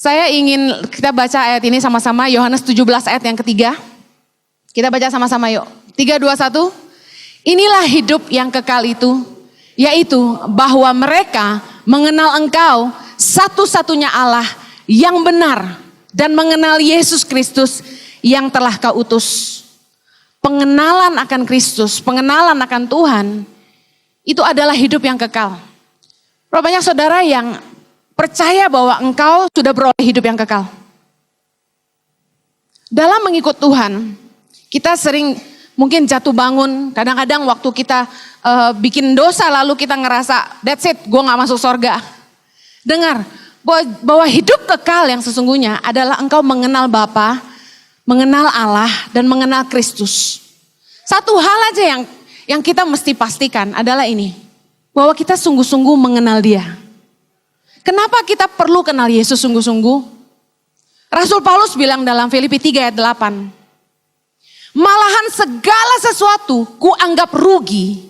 Saya ingin kita baca ayat ini sama-sama, Yohanes 17 ayat yang ketiga. Kita baca sama-sama yuk. 3, 2, 1. Inilah hidup yang kekal itu, yaitu bahwa mereka mengenal Engkau satu-satunya Allah yang benar dan mengenal Yesus Kristus yang telah Kau utus. Pengenalan akan Kristus, pengenalan akan Tuhan, itu adalah hidup yang kekal. Berapa banyak saudara yang percaya bahwa engkau sudah beroleh hidup yang kekal? Dalam mengikut Tuhan, kita sering mungkin jatuh bangun. Kadang-kadang waktu kita bikin dosa lalu kita ngerasa, that's it, gue gak masuk surga. Dengar, bahwa hidup kekal yang sesungguhnya adalah engkau mengenal Bapa, mengenal Allah, dan mengenal Kristus. Satu hal aja yang kita mesti pastikan adalah ini, bahwa kita sungguh-sungguh mengenal Dia. Kenapa kita perlu kenal Yesus sungguh-sungguh? Rasul Paulus bilang dalam Filipi 3 ayat 8. Malahan segala sesuatu kuanggap rugi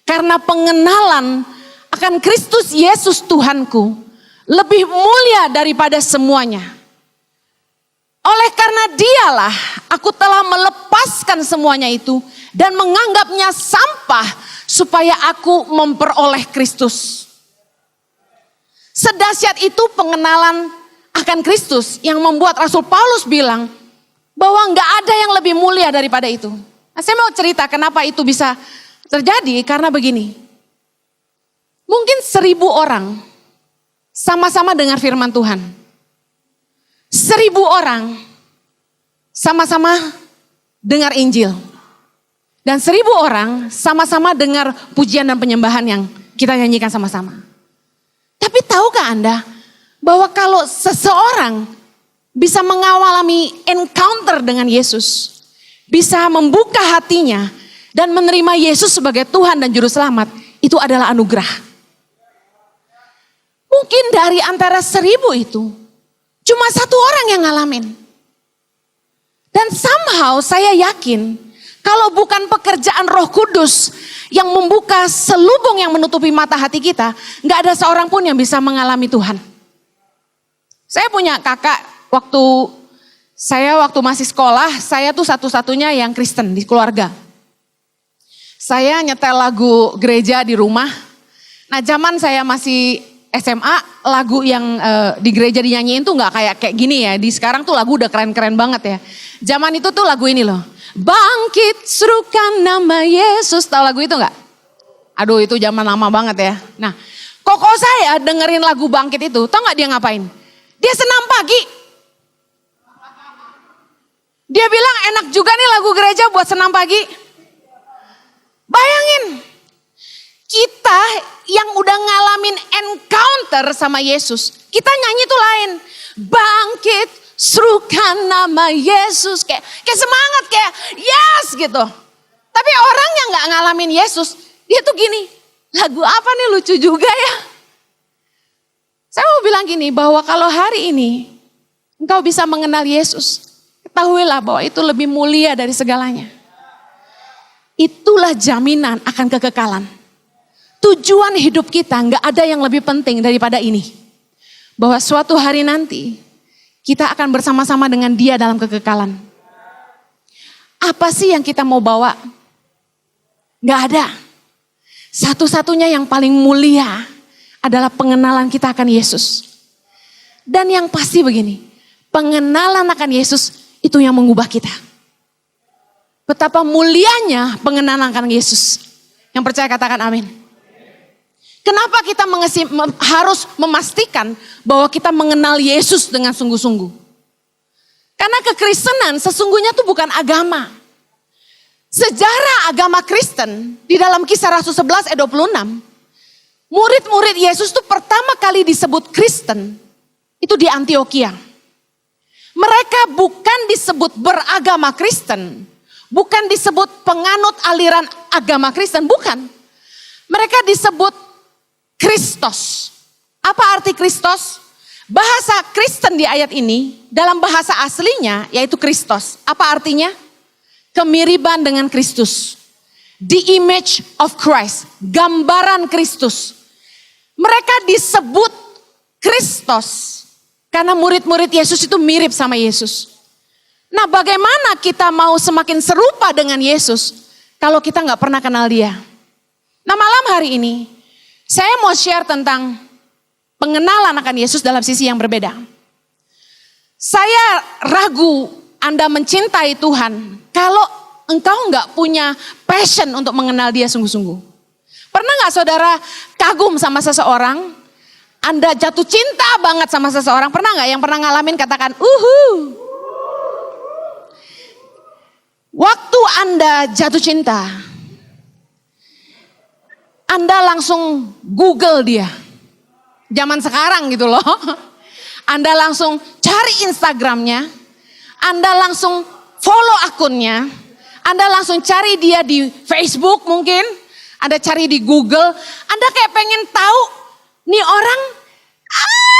karena pengenalan akan Kristus Yesus Tuhanku lebih mulia daripada semuanya. Oleh karena Dialah aku telah melepaskan semuanya itu dan menganggapnya sampah supaya aku memperoleh Kristus. Sedahsyat itu pengenalan akan Kristus yang membuat Rasul Paulus bilang bahwa nggak ada yang lebih mulia daripada itu. Nah, saya mau cerita kenapa itu bisa terjadi, karena begini. Mungkin 1000 orang sama-sama dengar firman Tuhan. 1000 orang sama-sama dengar Injil. Dan 1000 orang sama-sama dengar pujian dan penyembahan yang kita nyanyikan sama-sama. Tapi tahukah Anda bahwa kalau seseorang bisa mengalami encounter dengan Yesus, bisa membuka hatinya dan menerima Yesus sebagai Tuhan dan Juru Selamat, itu adalah anugerah. Mungkin dari antara 1000 itu, cuma 1 orang yang ngalamin. Dan somehow saya yakin, kalau bukan pekerjaan Roh Kudus yang membuka selubung yang menutupi mata hati kita, gak ada seorang pun yang bisa mengalami Tuhan. Saya punya kakak, waktu masih sekolah, saya tuh satu-satunya yang Kristen di keluarga. Saya nyetel lagu gereja di rumah. Nah, zaman saya masih SMA, lagu yang di gereja dinyanyiin tuh gak kayak gini ya. Di sekarang tuh lagu udah keren-keren banget ya. Zaman itu tuh lagu ini loh. Bangkit serukan nama Yesus. Tahu lagu itu gak? Aduh, itu zaman lama banget ya. Nah, koko saya dengerin lagu Bangkit itu, tahu gak dia ngapain? Dia senam pagi. Dia bilang enak juga nih lagu gereja buat senam pagi. Bayangin, kita yang udah ngalamin encounter sama Yesus, kita nyanyi tuh lain. Bangkit, serukan nama Yesus, kayak semangat, kayak yes gitu. Tapi orang yang gak ngalamin Yesus, dia tuh gini, lagu apa nih lucu juga ya. Saya mau bilang gini, bahwa kalau hari ini engkau bisa mengenal Yesus, ketahuilah bahwa itu lebih mulia dari segalanya. Itulah jaminan akan kekekalan. Tujuan hidup kita gak ada yang lebih penting daripada ini. Bahwa suatu hari nanti kita akan bersama-sama dengan Dia dalam kekekalan. Apa sih yang kita mau bawa? Gak ada. Satu-satunya yang paling mulia adalah pengenalan kita akan Yesus. Dan yang pasti begini, pengenalan akan Yesus itu yang mengubah kita. Betapa mulianya pengenalan akan Yesus. Yang percaya katakan amin. Kenapa kita harus memastikan bahwa kita mengenal Yesus dengan sungguh-sungguh? Karena kekristenan sesungguhnya itu bukan agama. Sejarah agama Kristen di dalam Kisah Rasul 11 ayat 26, murid-murid Yesus itu pertama kali disebut Kristen itu di Antioquia. Mereka bukan disebut beragama Kristen, bukan disebut penganut aliran agama Kristen, bukan. Mereka disebut Kristos. Apa arti Kristos? Bahasa Kristen di ayat ini dalam bahasa aslinya yaitu Kristos. Apa artinya? Kemiripan dengan Kristus. The image of Christ. Gambaran Kristus. Mereka disebut Kristos Karena murid-murid Yesus itu mirip sama Yesus. Nah, bagaimana kita mau semakin serupa dengan Yesus kalau kita nggak pernah kenal dia? Nah, malam hari ini saya mau share tentang pengenalan akan Yesus dalam sisi yang berbeda. Saya ragu Anda mencintai Tuhan kalau engkau nggak punya passion untuk mengenal dia sungguh-sungguh. Pernah nggak saudara kagum sama seseorang? Anda jatuh cinta banget sama seseorang. Pernah nggak? Yang pernah ngalamin katakan Waktu Anda jatuh cinta, Anda langsung Google dia. Zaman sekarang gitu loh. Anda langsung cari Instagramnya. Anda langsung follow akunnya. Anda langsung cari dia di Facebook mungkin. Anda cari di Google. Anda kayak pengen tahu nih orang.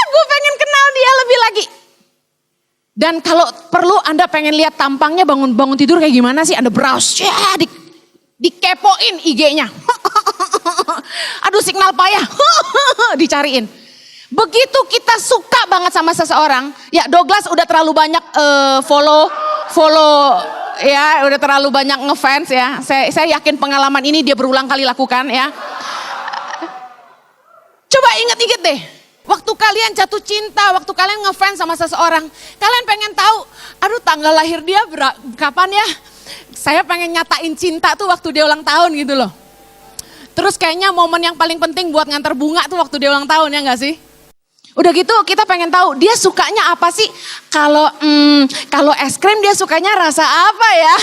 Gue pengen kenal dia lebih lagi. Dan kalau perlu Anda pengen lihat tampangnya bangun tidur kayak gimana sih. Anda browse. Ya, dikepoin IG-nya. Aduh signal payah. Dicariin. Begitu kita suka banget sama seseorang, ya Douglas udah terlalu banyak follow ya, udah terlalu banyak ngefans ya. Saya yakin pengalaman ini dia berulang kali lakukan ya. Coba inget-inget deh, waktu kalian jatuh cinta, waktu kalian ngefans sama seseorang, kalian pengen tahu, aduh tanggal lahir dia kapan ya? Saya pengen nyatain cinta tuh waktu dia ulang tahun gitu loh. Terus kayaknya momen yang paling penting buat nganter bunga tuh waktu dia ulang tahun, ya gak sih? Udah gitu kita pengen tahu dia sukanya apa sih? Kalau es krim dia sukanya rasa apa ya?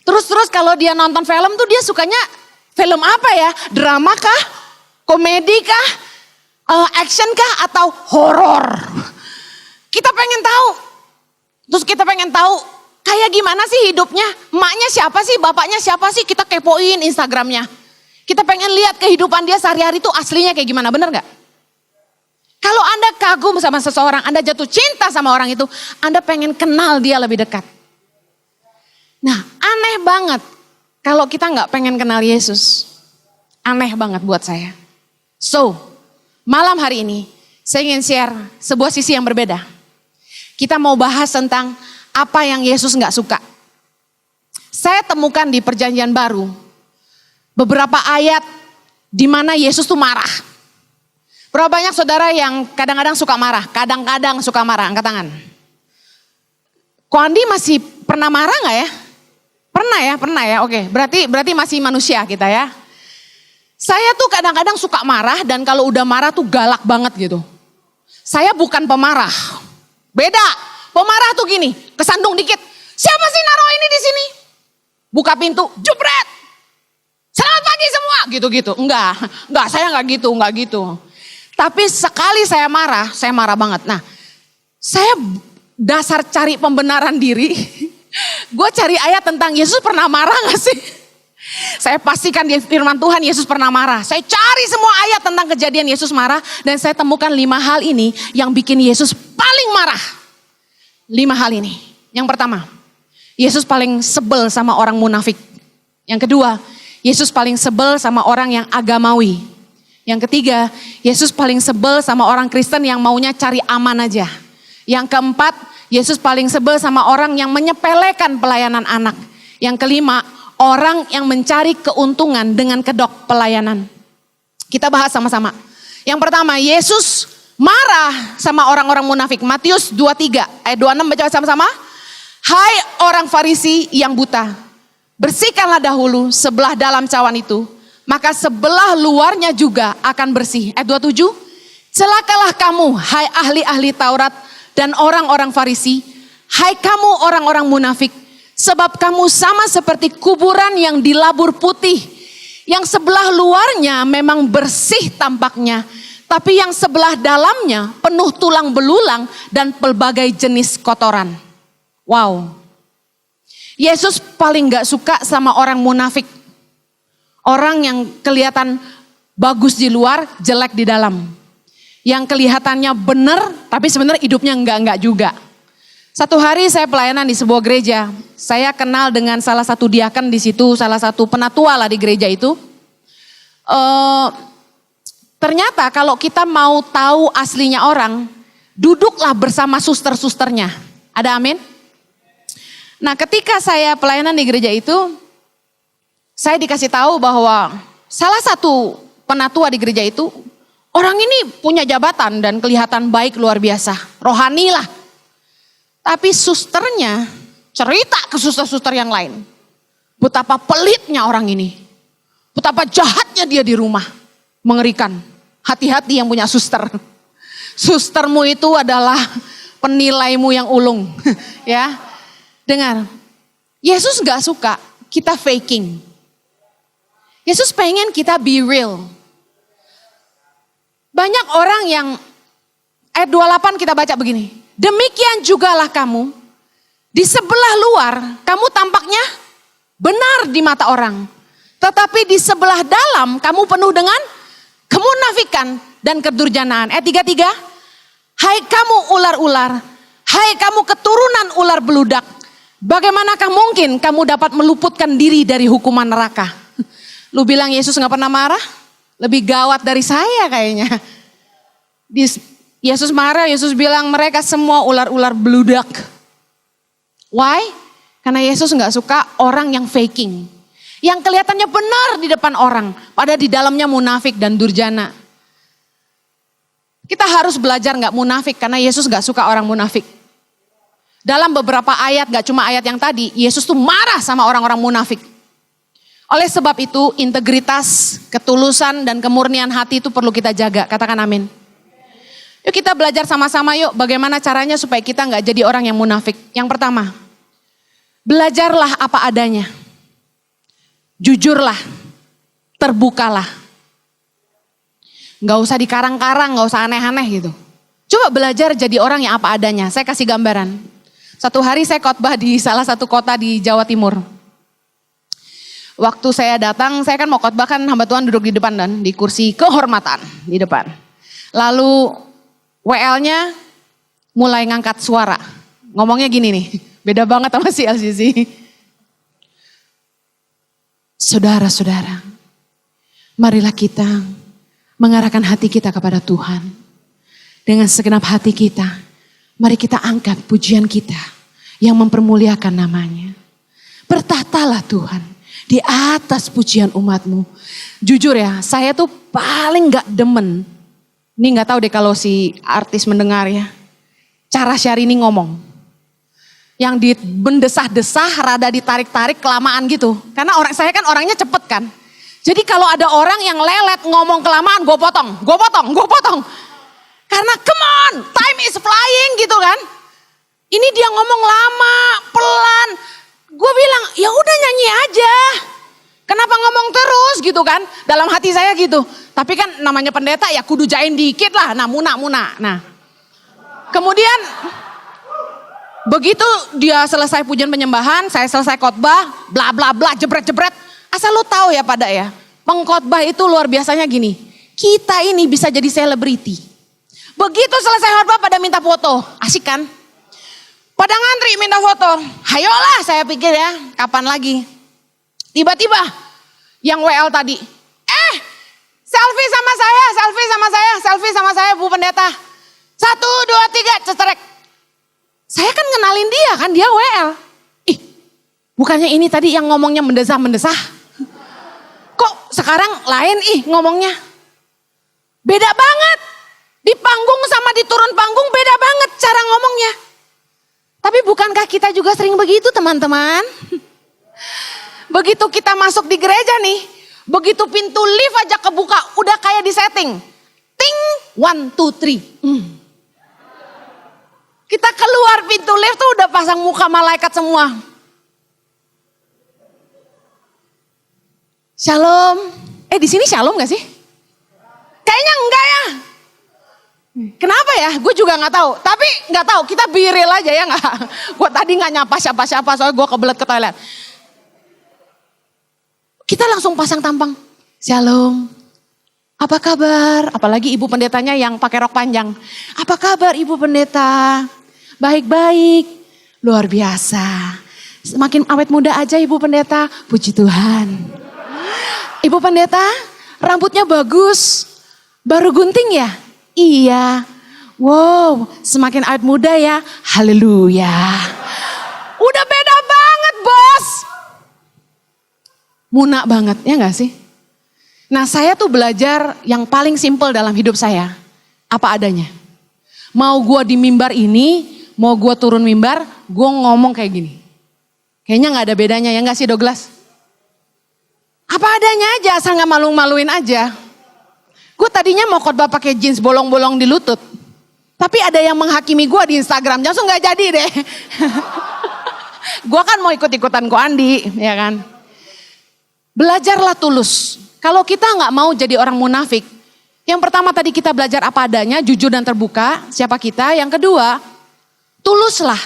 Terus kalau dia nonton film tuh dia sukanya film apa ya? Drama kah? Komedi kah? Action kah? Atau horor? Kita pengen tahu. Terus kita pengen tahu kayak gimana sih hidupnya? Emaknya siapa sih? Bapaknya siapa sih? Kita kepoin Instagramnya. Kita pengen lihat kehidupan dia sehari-hari tuh aslinya kayak gimana, bener gak? Kalau Anda kagum sama seseorang, Anda jatuh cinta sama orang itu, Anda pengen kenal dia lebih dekat. Nah, aneh banget kalau kita nggak pengen kenal Yesus. Aneh banget buat saya. So, malam hari ini saya ingin share sebuah sisi yang berbeda. Kita mau bahas tentang apa yang Yesus nggak suka. Saya temukan di Perjanjian Baru beberapa ayat di mana Yesus tuh marah. Berapa banyak saudara yang kadang-kadang suka marah? Kadang-kadang suka marah, angkat tangan. Ko Andi masih pernah marah gak ya? Pernah ya, oke. Berarti masih manusia kita ya. Saya tuh kadang-kadang suka marah dan kalau udah marah tuh galak banget gitu. Saya bukan pemarah. Beda, pemarah tuh gini, kesandung dikit. Siapa sih naruh ini di sini? Buka pintu, jebret. Selamat pagi semua, gitu-gitu. Enggak, saya enggak gitu. Tapi sekali saya marah banget. Nah, saya dasar cari pembenaran diri. Gue cari ayat tentang Yesus pernah marah gak sih? Saya pastikan di firman Tuhan Yesus pernah marah. Saya cari semua ayat tentang kejadian Yesus marah. Dan saya temukan 5 hal ini yang bikin Yesus paling marah. 5 hal ini. Yang pertama, Yesus paling sebel sama orang munafik. Yang kedua, Yesus paling sebel sama orang yang agamawi. Yang ketiga, Yesus paling sebel sama orang Kristen yang maunya cari aman aja. Yang keempat, Yesus paling sebel sama orang yang menyepelekan pelayanan anak. Yang kelima, orang yang mencari keuntungan dengan kedok pelayanan. Kita bahas sama-sama. Yang pertama, Yesus marah sama orang-orang munafik. Matius 23 ayat 26 baca sama-sama. Hai orang Farisi yang buta, bersihkanlah dahulu sebelah dalam cawan itu, maka sebelah luarnya juga akan bersih. Ayat 27, celakalah kamu hai ahli-ahli Taurat dan orang-orang Farisi, hai kamu orang-orang munafik, sebab kamu sama seperti kuburan yang dilabur putih, yang sebelah luarnya memang bersih tampaknya, tapi yang sebelah dalamnya penuh tulang belulang dan pelbagai jenis kotoran. Wow. Yesus paling gak suka sama orang munafik. Orang yang kelihatan bagus di luar, jelek di dalam. Yang kelihatannya benar, tapi sebenarnya hidupnya enggak juga. Satu hari saya pelayanan di sebuah gereja. Saya kenal dengan salah satu diaken di situ, salah satu penatua lah di gereja itu. Ternyata kalau kita mau tahu aslinya orang, duduklah bersama suster-susternya. Ada amin? Nah, ketika saya pelayanan di gereja itu, saya dikasih tahu bahwa salah satu penatua di gereja itu, orang ini punya jabatan dan kelihatan baik luar biasa, rohani lah. Tapi susternya cerita ke suster-suster yang lain, betapa pelitnya orang ini, betapa jahatnya dia di rumah. Mengerikan, hati-hati yang punya suster. Sustermu itu adalah penilaimu yang ulung. Ya, dengar, Yesus gak suka kita faking. Yesus pengen kita be real. Banyak orang yang, ayat 28 kita baca begini. Demikian jugalah kamu, di sebelah luar kamu tampaknya benar di mata orang. Tetapi di sebelah dalam kamu penuh dengan kemunafikan dan kedurjanaan. Ayat 33, hai kamu ular-ular, hai kamu keturunan ular beludak. Bagaimanakah mungkin kamu dapat meluputkan diri dari hukuman neraka? Lu bilang Yesus gak pernah marah? Lebih gawat dari saya kayaknya. Yesus marah, Yesus bilang mereka semua ular-ular beludak. Why? Karena Yesus gak suka orang yang faking. Yang kelihatannya benar di depan orang, padahal di dalamnya munafik dan durjana. Kita harus belajar gak munafik, karena Yesus gak suka orang munafik. Dalam beberapa ayat, gak cuma ayat yang tadi, Yesus tuh marah sama orang-orang munafik. Oleh sebab itu, integritas, ketulusan, dan kemurnian hati itu perlu kita jaga. Katakan amin. Yuk kita belajar sama-sama yuk, bagaimana caranya supaya kita gak jadi orang yang munafik. Yang pertama, belajarlah apa adanya. Jujurlah, terbukalah. Gak usah dikarang-karang, gak usah aneh-aneh gitu. Coba belajar jadi orang yang apa adanya. Saya kasih gambaran. Satu hari saya khotbah di salah satu kota di Jawa Timur. Waktu saya datang, saya kan mau khotbah kan hamba Tuhan duduk di depan dan di kursi kehormatan di depan. Lalu WL-nya mulai ngangkat suara. Ngomongnya gini nih, beda banget sama si LCC. Saudara-saudara, marilah kita mengarahkan hati kita kepada Tuhan. Dengan segenap hati kita, mari kita angkat pujian kita yang mempermuliakan namanya. Bertahtalah Tuhan di atas pujian umatmu. Jujur ya, saya tuh paling gak demen. Ini gak tahu deh kalau si artis mendengar ya. Cara Syahrini ngomong. Yang dibendesah-desah, rada ditarik-tarik, kelamaan gitu. Karena saya kan orangnya cepet kan. Jadi kalau ada orang yang lelet ngomong kelamaan, gue potong. Karena come on, time is flying gitu kan. Ini dia ngomong lama, pelan. Gue bilang, ya udah nyanyi aja. Kenapa ngomong terus gitu kan? Dalam hati saya gitu. Tapi kan namanya pendeta ya kudu jain dikit lah. Nah muna. Nah kemudian begitu dia selesai pujian penyembahan, saya selesai khotbah, bla bla bla, jebret. Asal lu tahu ya pada ya, pengkhotbah itu luar biasanya gini. Kita ini bisa jadi selebriti. Begitu selesai khotbah pada minta foto, asik kan? Pada ngantri minta foto, hayolah saya pikir ya, kapan lagi. Tiba-tiba yang WL tadi, selfie sama saya Bu Pendeta. 1, 2, 3, cetrek. Saya kan ngenalin dia kan, dia WL. Bukannya ini tadi yang ngomongnya mendesah-mendesah. Kok sekarang lain ngomongnya. Beda banget. Di panggung sama di turun panggung beda banget cara ngomongnya. Tapi bukankah kita juga sering begitu teman-teman? Begitu kita masuk di gereja nih, begitu pintu lift aja kebuka, udah kayak di setting. Ting, 1, 2, 3. Kita keluar pintu lift tuh udah pasang muka malaikat semua. Shalom. Di sini shalom gak sih? Kayaknya enggak ya. Kenapa ya? Gue juga nggak tahu. Tapi nggak tahu. Kita biril aja ya nggak. Gue tadi nggak nyapa siapa-siapa soalnya gue kebelet ke toilet. Kita langsung pasang tampang. Shalom. Apa kabar? Apalagi ibu pendetanya yang pakai rok panjang. Apa kabar ibu pendeta? Baik-baik. Luar biasa. Semakin awet muda aja ibu pendeta. Puji Tuhan. Ibu pendeta, rambutnya bagus. Baru gunting ya? Iya. Wow, semakin awet muda ya. Haleluya. Udah beda banget, Bos. Muna banget, ya gak sih? Nah, saya tuh belajar yang paling simpel dalam hidup saya. Apa adanya. Mau gue di mimbar ini, mau gue turun mimbar, gue ngomong kayak gini. Kayaknya gak ada bedanya, ya gak sih Douglas? Apa adanya aja, asal gak malu-maluin aja. Gue tadinya mau khotbah pakai jeans bolong-bolong di lutut. Tapi ada yang menghakimi gue di Instagram, langsung gak jadi deh. Gue kan mau ikut-ikutan Ko Andi, ya kan. Belajarlah tulus. Kalau kita gak mau jadi orang munafik, yang pertama tadi kita belajar apa adanya, jujur dan terbuka, siapa kita. Yang kedua, tuluslah.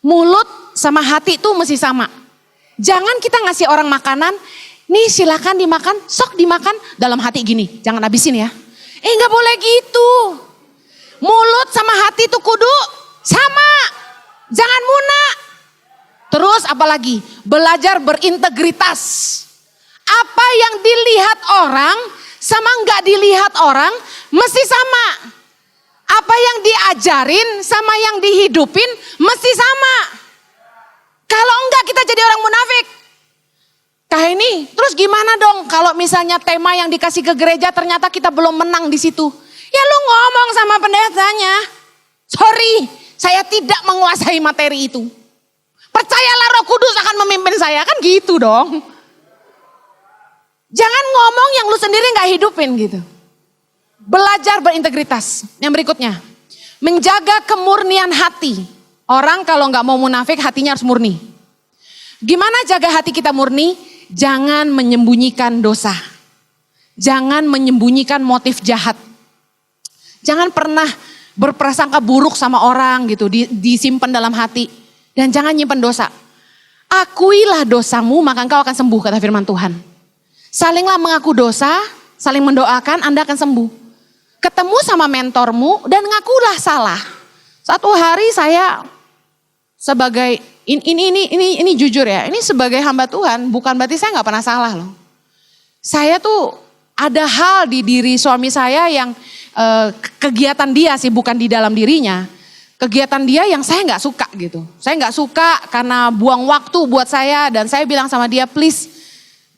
Mulut sama hati itu mesti sama. Jangan kita ngasih orang makanan, nih silakan dimakan, sok dimakan, dalam hati gini, jangan habisin ya. Gak boleh gitu. Mulut sama hati itu kudu sama. Jangan muna. Terus apalagi? Belajar berintegritas. Apa yang dilihat orang sama nggak dilihat orang mesti sama. Apa yang diajarin sama yang dihidupin mesti sama. Kalau enggak kita jadi orang munafik. Kah ini, terus gimana dong kalau misalnya tema yang dikasih ke gereja ternyata kita belum menang di situ. Ya lu ngomong sama pendetanya. Sorry, saya tidak menguasai materi itu. Percayalah Roh Kudus akan memimpin saya, kan gitu dong. Jangan ngomong yang lu sendiri gak hidupin gitu. Belajar berintegritas. Yang berikutnya, menjaga kemurnian hati. Orang kalau gak mau munafik hatinya harus murni. Gimana jaga hati kita murni? Jangan menyembunyikan dosa. Jangan menyembunyikan motif jahat. Jangan pernah berprasangka buruk sama orang gitu, disimpan dalam hati. Dan jangan nyimpan dosa. Akuilah dosamu maka engkau akan sembuh, kata firman Tuhan. Salinglah mengaku dosa, saling mendoakan, Anda akan sembuh. Ketemu sama mentormu dan ngakulah salah. Satu hari saya sebagai, ini jujur ya, ini sebagai hamba Tuhan, bukan berarti saya gak pernah salah loh. Saya tuh ada hal di diri suami saya yang kegiatan dia sih, bukan di dalam dirinya. Kegiatan dia yang saya gak suka gitu. Saya gak suka karena buang waktu buat saya dan saya bilang sama dia, please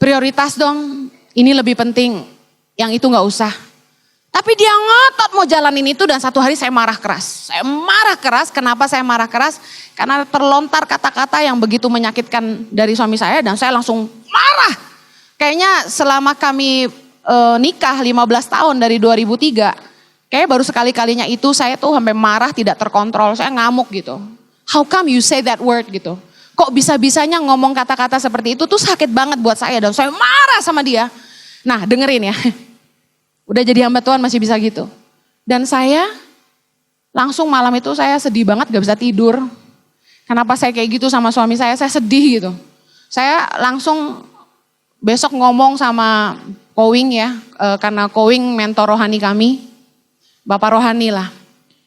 prioritas dong, ini lebih penting, yang itu gak usah. Tapi dia ngotot mau jalanin itu dan satu hari saya marah keras. Saya marah keras, kenapa saya marah keras? Karena terlontar kata-kata yang begitu menyakitkan dari suami saya dan saya langsung marah. Kayaknya selama kami nikah 15 tahun dari 2003, kayaknya baru sekali-kalinya itu saya tuh sampai marah tidak terkontrol, saya ngamuk gitu. How come you say that word gitu? Kok bisa-bisanya ngomong kata-kata seperti itu tuh sakit banget buat saya dan saya marah sama dia. Nah dengerin ya, udah jadi hamba Tuhan masih bisa gitu. Dan saya langsung malam itu saya sedih banget gak bisa tidur. Kenapa saya kayak gitu sama suami saya sedih gitu. Saya langsung besok ngomong sama Kowing ya, karena Kowing mentor rohani kami. Bapak rohani lah.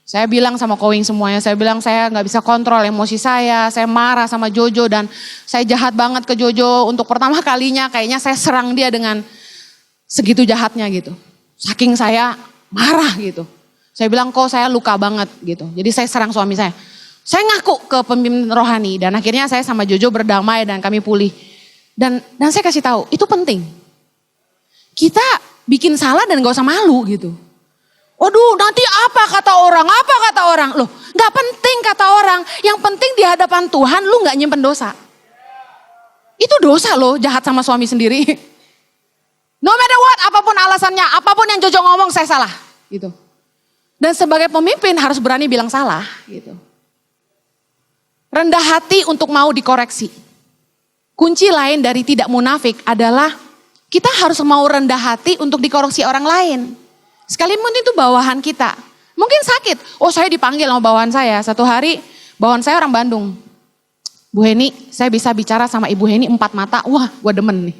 Saya bilang sama Kowing semuanya, saya bilang saya gak bisa kontrol emosi saya marah sama Jojo dan saya jahat banget ke Jojo. Untuk pertama kalinya kayaknya saya serang dia dengan segitu jahatnya gitu. Saking saya marah gitu. Saya bilang kok saya luka banget gitu. Jadi saya serang suami saya. Saya ngaku ke pemimpin rohani dan akhirnya saya sama Jojo berdamai dan kami pulih. Dan saya kasih tahu, itu penting. Kita bikin salah dan gak usah malu gitu. Waduh nanti apa kata orang, loh gak penting kata orang. Yang penting di hadapan Tuhan lu gak nyimpen dosa. Itu dosa loh jahat sama suami sendiri. No matter what, apapun alasannya, apapun yang Jojo ngomong saya salah gitu. Dan sebagai pemimpin harus berani bilang salah gitu. Rendah hati untuk mau dikoreksi. Kunci lain dari tidak munafik adalah kita harus mau rendah hati untuk dikoreksi orang lain. Sekalipun itu bawahan kita. Mungkin sakit. Oh saya dipanggil sama bawahan saya. Satu hari bawahan saya orang Bandung. Bu Heni, saya bisa bicara sama Ibu Heni 4 mata. Wah gue demen nih.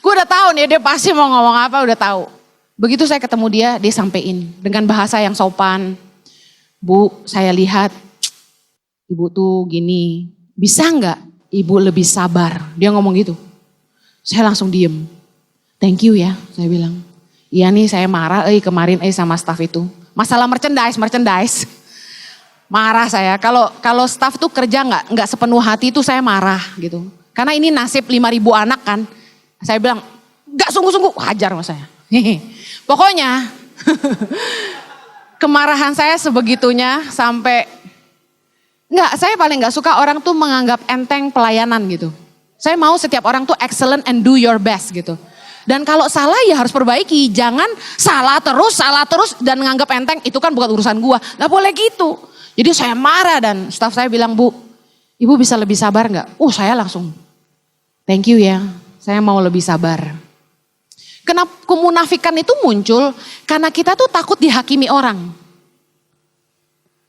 Gue udah tahu nih dia pasti mau ngomong apa udah tahu. Begitu saya ketemu dia sampein dengan bahasa yang sopan. Bu saya lihat Ibu tuh gini. Bisa gak Ibu lebih sabar? Dia ngomong gitu. Saya langsung diem. Thank you ya saya bilang. Iya nih saya marah kemarin sama staff itu. Masalah merchandise. Marah saya. Kalau staff tuh kerja nggak sepenuh hati itu saya marah gitu. Karena ini nasib 5.000 anak kan. Saya bilang, nggak sungguh-sungguh, hajar sama saya. Pokoknya kemarahan saya sebegitunya sampai saya paling nggak suka orang tuh menganggap enteng pelayanan gitu. Saya mau setiap orang tuh excellent and do your best gitu. Dan kalau salah ya harus perbaiki, jangan salah terus dan menganggap enteng itu kan bukan urusan gua. Nggak boleh gitu. Jadi saya marah dan staf saya bilang, Bu, Ibu bisa lebih sabar nggak? Saya langsung, thank you ya, saya mau lebih sabar. Kenapa kemunafikan itu muncul? Karena kita tuh takut dihakimi orang.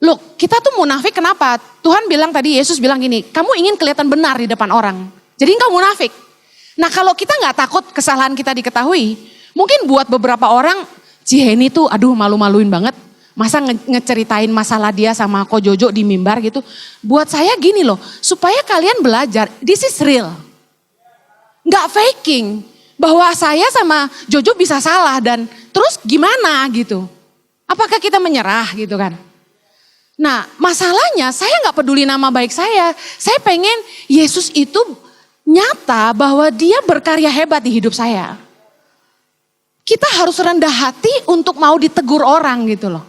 Loh, kita tuh munafik kenapa? Tuhan bilang tadi, Yesus bilang gini, kamu ingin kelihatan benar di depan orang. Jadi engkau munafik. Nah kalau kita nggak takut kesalahan kita diketahui, mungkin buat beberapa orang, Ciheni tuh aduh malu-maluin banget. Masa ngeceritain masalah dia sama Ko Jojo di mimbar gitu. Buat saya gini loh, supaya kalian belajar, this is real. Nggak faking, bahwa saya sama Jojo bisa salah dan terus gimana gitu. Apakah kita menyerah gitu kan. Nah masalahnya saya nggak peduli nama baik saya pengen Yesus itu nyata bahwa dia berkarya hebat di hidup saya. Kita harus rendah hati untuk mau ditegur orang gitu loh.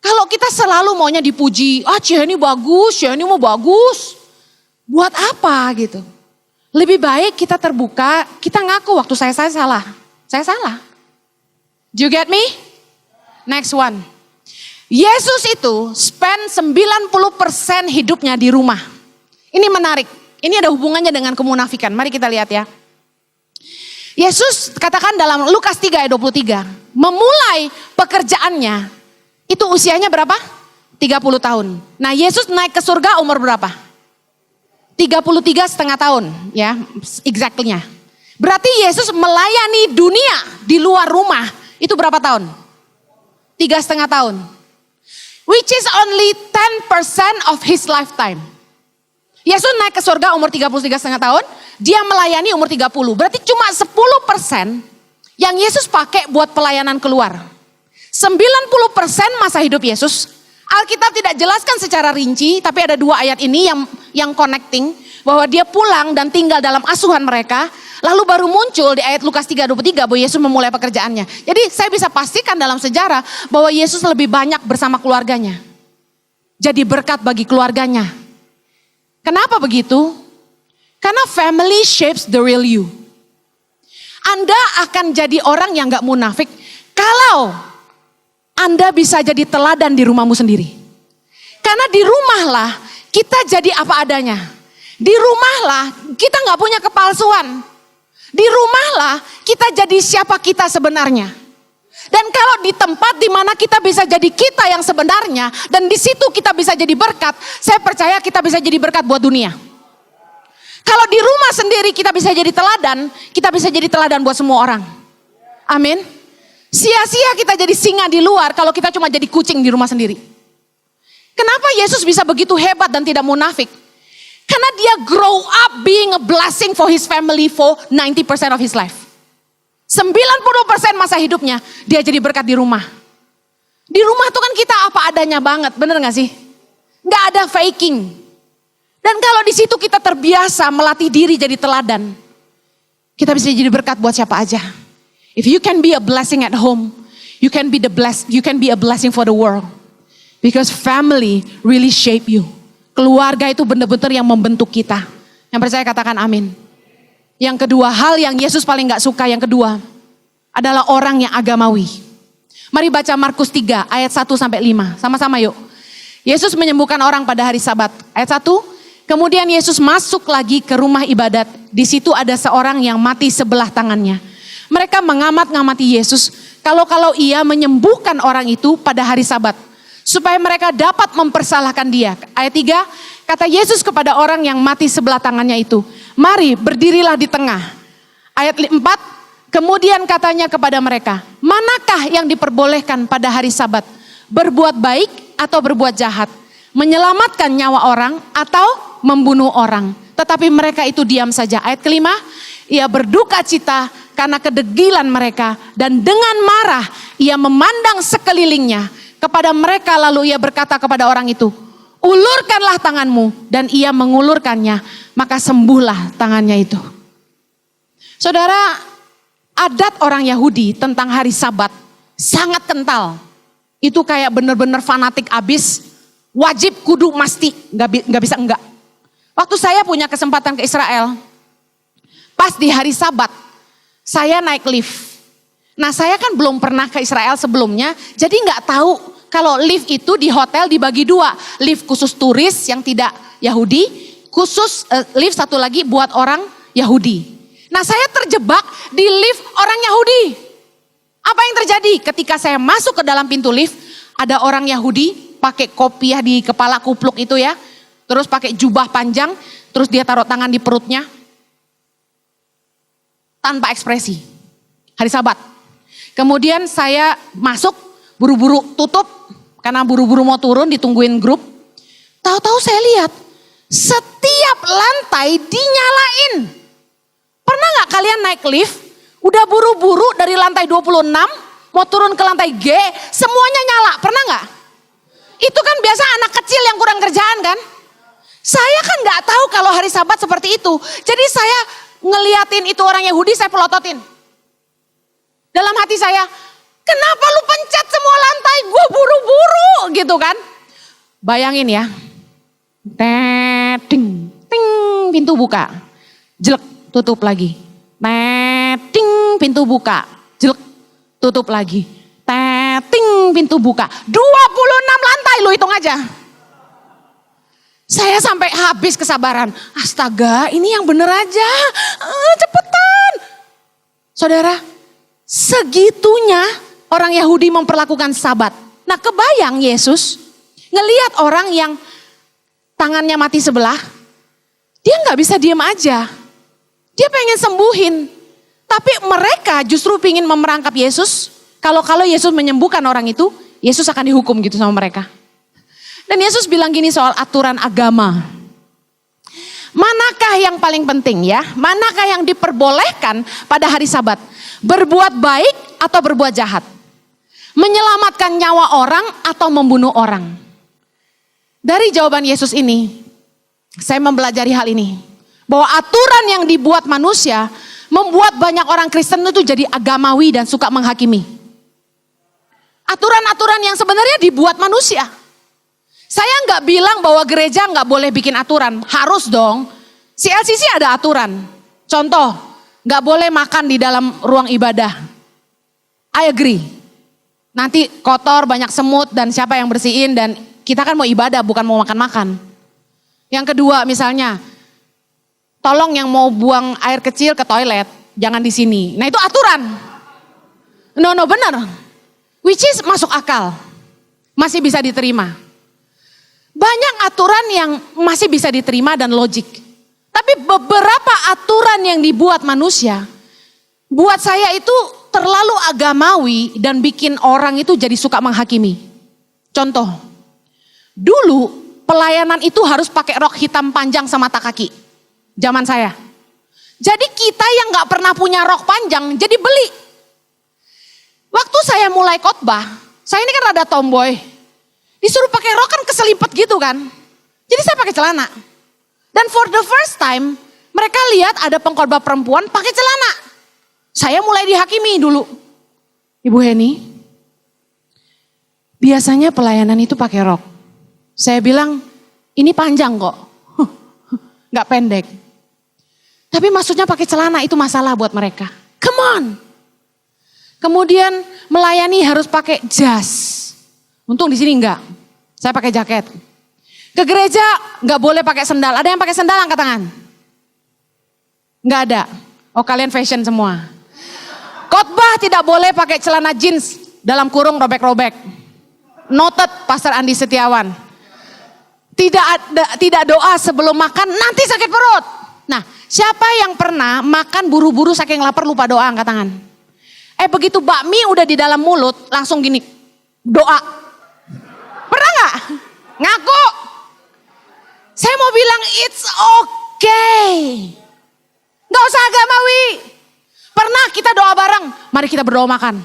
Kalau kita selalu maunya dipuji, Ciheni bagus, Ciheni mau bagus. Buat apa gitu. Lebih baik kita terbuka, kita ngaku waktu saya salah. Saya salah. Do you get me? Next one. Yesus itu spend 90% hidupnya di rumah. Ini menarik. Ini ada hubungannya dengan kemunafikan. Mari kita lihat ya. Yesus katakan dalam Lukas 3 ayat 23. Memulai pekerjaannya. Itu usianya berapa? 30 tahun. Nah Yesus naik ke surga umur berapa? 33,5 tahun ya, exactly-nya. Berarti Yesus melayani dunia di luar rumah itu berapa tahun? 3,5 tahun. Which is only 10% of his lifetime. Yesus naik ke surga umur 33,5 tahun, dia melayani umur 30. Berarti cuma 10% yang Yesus pakai buat pelayanan keluar. 90% masa hidup Yesus, Alkitab tidak jelaskan secara rinci, tapi ada 2 ayat ini yang connecting, bahwa dia pulang dan tinggal dalam asuhan mereka, lalu baru muncul di ayat Lukas 3:23 bahwa Yesus memulai pekerjaannya. Jadi saya bisa pastikan dalam sejarah bahwa Yesus lebih banyak bersama keluarganya. Jadi berkat bagi keluarganya. Kenapa begitu? Karena family shapes the real you. Anda akan jadi orang yang gak munafik kalau Anda bisa jadi teladan di rumahmu sendiri. Karena di rumahlah kita jadi apa adanya. Di rumahlah kita gak punya kepalsuan. Di rumahlah kita jadi siapa kita sebenarnya. Dan kalau di tempat di mana kita bisa jadi kita yang sebenarnya. Dan di situ kita bisa jadi berkat. Saya percaya kita bisa jadi berkat buat dunia. Kalau di rumah sendiri kita bisa jadi teladan. Kita bisa jadi teladan buat semua orang. Amin. Sia-sia kita jadi singa di luar kalau kita cuma jadi kucing di rumah sendiri. Kenapa Yesus bisa begitu hebat dan tidak munafik? Karena dia grow up being a blessing for his family for 90% of his life. 90% masa hidupnya dia jadi berkat di rumah. Di rumah tuh kan kita apa adanya banget, bener gak sih? Gak ada faking. Dan kalau di situ kita terbiasa melatih diri jadi teladan, kita bisa jadi berkat buat siapa aja. If you can be a blessing at home, you can be a blessing for the world. Because family really shape you. Keluarga itu benar-benar yang membentuk kita. Yang percaya katakan amin. Yang kedua, hal yang Yesus paling gak suka yang kedua adalah orang yang agamawi. Mari baca Markus 3 ayat 1-5. Sama-sama yuk. Yesus menyembuhkan orang pada hari Sabat. Ayat 1. Kemudian Yesus masuk lagi ke rumah ibadat. Di situ ada seorang yang mati sebelah tangannya. Mereka mengamat-ngamati Yesus kalau ia menyembuhkan orang itu pada hari Sabat. Supaya mereka dapat mempersalahkan dia. Ayat 3, kata Yesus kepada orang yang mati sebelah tangannya itu. Mari berdirilah di tengah. Ayat 4, kemudian katanya kepada mereka. Manakah yang diperbolehkan pada hari Sabat? Berbuat baik atau berbuat jahat? Menyelamatkan nyawa orang atau membunuh orang? Tetapi mereka itu diam saja. Ayat kelima, ia berduka cita karena kedegilan mereka dan dengan marah ia memandang sekelilingnya kepada mereka, lalu ia berkata kepada orang itu, ulurkanlah tanganmu. Dan ia mengulurkannya, maka sembuhlah tangannya itu. Saudara, adat orang Yahudi tentang hari Sabat sangat kental. Itu kayak benar-benar fanatik abis, wajib, kudu, mesti, nggak bisa enggak. Waktu saya punya kesempatan ke Israel, pas di hari Sabat, saya naik lift. Nah, saya kan belum pernah ke Israel sebelumnya, jadi nggak tahu kalau lift itu di hotel dibagi dua. Lift khusus turis yang tidak Yahudi, khusus lift satu lagi buat orang Yahudi. Nah, saya terjebak di lift orang Yahudi. Apa yang terjadi? Ketika saya masuk ke dalam pintu lift, ada orang Yahudi pakai kopiah di kepala, kupluk itu ya, terus pakai jubah panjang, terus dia taruh tangan di perutnya, tanpa ekspresi. Hari Sabat. Kemudian saya masuk, buru-buru tutup, karena buru-buru mau turun, ditungguin grup. Tahu-tahu saya lihat, setiap lantai dinyalain. Pernah gak kalian naik lift, udah buru-buru dari lantai 26, mau turun ke lantai G, semuanya nyala, pernah gak? Itu kan biasa anak kecil yang kurang kerjaan kan? Saya kan gak tahu kalau hari Sabat seperti itu. Jadi saya ngeliatin itu orang Yahudi, saya pelototin. Dalam hati saya, kenapa lu pencet semua lantai, gue buru-buru gitu kan. Bayangin ya, ting, ting, pintu buka, jelek, tutup lagi. Ting, pintu buka, jelek, tutup lagi. Ting, pintu buka, 26 lantai lu hitung aja. Saya sampai habis kesabaran, astaga ini yang bener aja, cepetan. Saudara, segitunya orang Yahudi memperlakukan Sabat. Nah, kebayang Yesus ngelihat orang yang tangannya mati sebelah, dia nggak bisa diam aja. Dia pengen sembuhin. Tapi mereka justru ingin memerangkap Yesus. Kalau Yesus menyembuhkan orang itu, Yesus akan dihukum gitu sama mereka. Dan Yesus bilang gini soal aturan agama. Manakah yang paling penting ya? Manakah yang diperbolehkan pada hari Sabat? Berbuat baik atau berbuat jahat? Menyelamatkan nyawa orang atau membunuh orang? Dari jawaban Yesus ini, saya mempelajari hal ini. Bahwa aturan yang dibuat manusia, membuat banyak orang Kristen itu jadi agamawi dan suka menghakimi. Aturan-aturan yang sebenarnya dibuat manusia. Saya nggak bilang bahwa gereja nggak boleh bikin aturan, harus dong. CLCC ada aturan. Contoh, nggak boleh makan di dalam ruang ibadah. I agree. Nanti kotor, banyak semut dan siapa yang bersihin, dan kita kan mau ibadah bukan mau makan-makan. Yang kedua misalnya, tolong yang mau buang air kecil ke toilet, jangan di sini. Nah itu aturan. No benar. Which is masuk akal. Masih bisa diterima. Banyak aturan yang masih bisa diterima dan logik. Tapi beberapa aturan yang dibuat manusia, buat saya itu terlalu agamawi dan bikin orang itu jadi suka menghakimi. Contoh, dulu pelayanan itu harus pakai rok hitam panjang sama tak kaki. Zaman saya. Jadi kita yang gak pernah punya rok panjang jadi beli. Waktu saya mulai khotbah, saya ini kan rada tomboy. Disuruh pakai rok kan keselipet gitu kan. Jadi saya pakai celana. Dan for the first time mereka lihat ada pengkhotbah perempuan pakai celana. Saya mulai dihakimi dulu. Ibu Heni, biasanya pelayanan itu pakai rok. Saya bilang ini panjang kok. Gak pendek. Tapi maksudnya pakai celana itu masalah buat mereka. Come on. Kemudian melayani harus pakai jas. Untung di sini enggak. Saya pakai jaket. Ke gereja enggak boleh pakai sendal. Ada yang pakai sendal angkat tangan? Enggak ada. Oh kalian fashion semua. Khotbah tidak boleh pakai celana jeans dalam kurung robek-robek. Noted Pastor Andi Setiawan. Tidak doa sebelum makan nanti sakit perut. Nah, siapa yang pernah makan buru-buru saking lapar lupa doa angkat tangan? Begitu bakmi udah di dalam mulut langsung gini doa. Pernah gak? Ngaku. Saya mau bilang it's okay. Gak usah agamawi. Pernah kita doa bareng. Mari kita berdoa makan.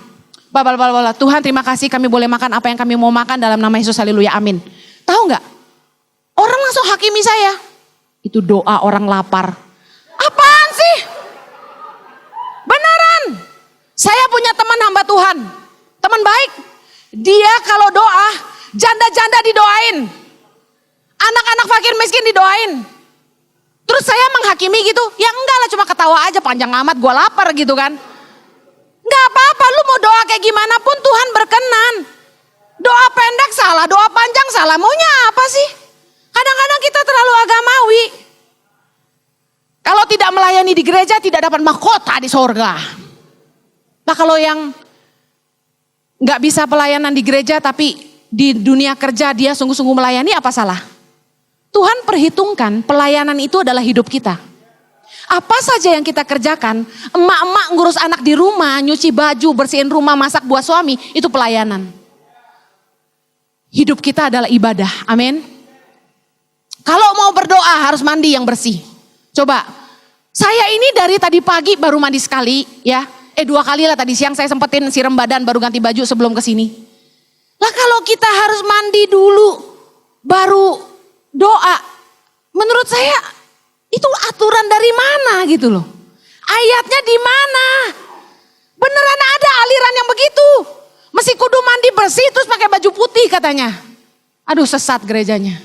Tuhan terima kasih kami boleh makan apa yang kami mau makan dalam nama Yesus, haleluya, amin. Tahu nggak? Orang langsung hakimi saya. Itu doa orang lapar. Apaan sih? Beneran. Saya punya teman hamba Tuhan. Teman baik. Dia kalau doa, janda-janda didoain. Anak-anak fakir miskin didoain. Terus saya menghakimi gitu. Ya enggak lah, cuma ketawa aja, panjang amat, gue lapar gitu kan. Enggak apa-apa, lu mau doa kayak gimana pun Tuhan berkenan. Doa pendek salah, doa panjang salah, maunya apa sih? Kadang-kadang kita terlalu agamawi. Kalau tidak melayani di gereja tidak dapat mahkota di sorga. Nah kalau yang gak bisa pelayanan di gereja tapi di dunia kerja dia sungguh-sungguh melayani, apa salah? Tuhan perhitungkan pelayanan itu adalah hidup kita. Apa saja yang kita kerjakan, emak-emak ngurus anak di rumah, nyuci baju, bersihin rumah, masak buat suami, itu pelayanan. Hidup kita adalah ibadah, amin. Kalau mau berdoa harus mandi yang bersih. Coba, saya ini dari tadi pagi baru mandi sekali ya. 2 kali lah tadi siang saya sempetin siram badan baru ganti baju sebelum kesini. Lah kalau kita harus mandi dulu baru doa, menurut saya itu aturan dari mana gitu loh. Ayatnya di mana? Beneran ada aliran yang begitu. Mesti kudu mandi bersih terus pakai baju putih katanya. Aduh sesat gerejanya.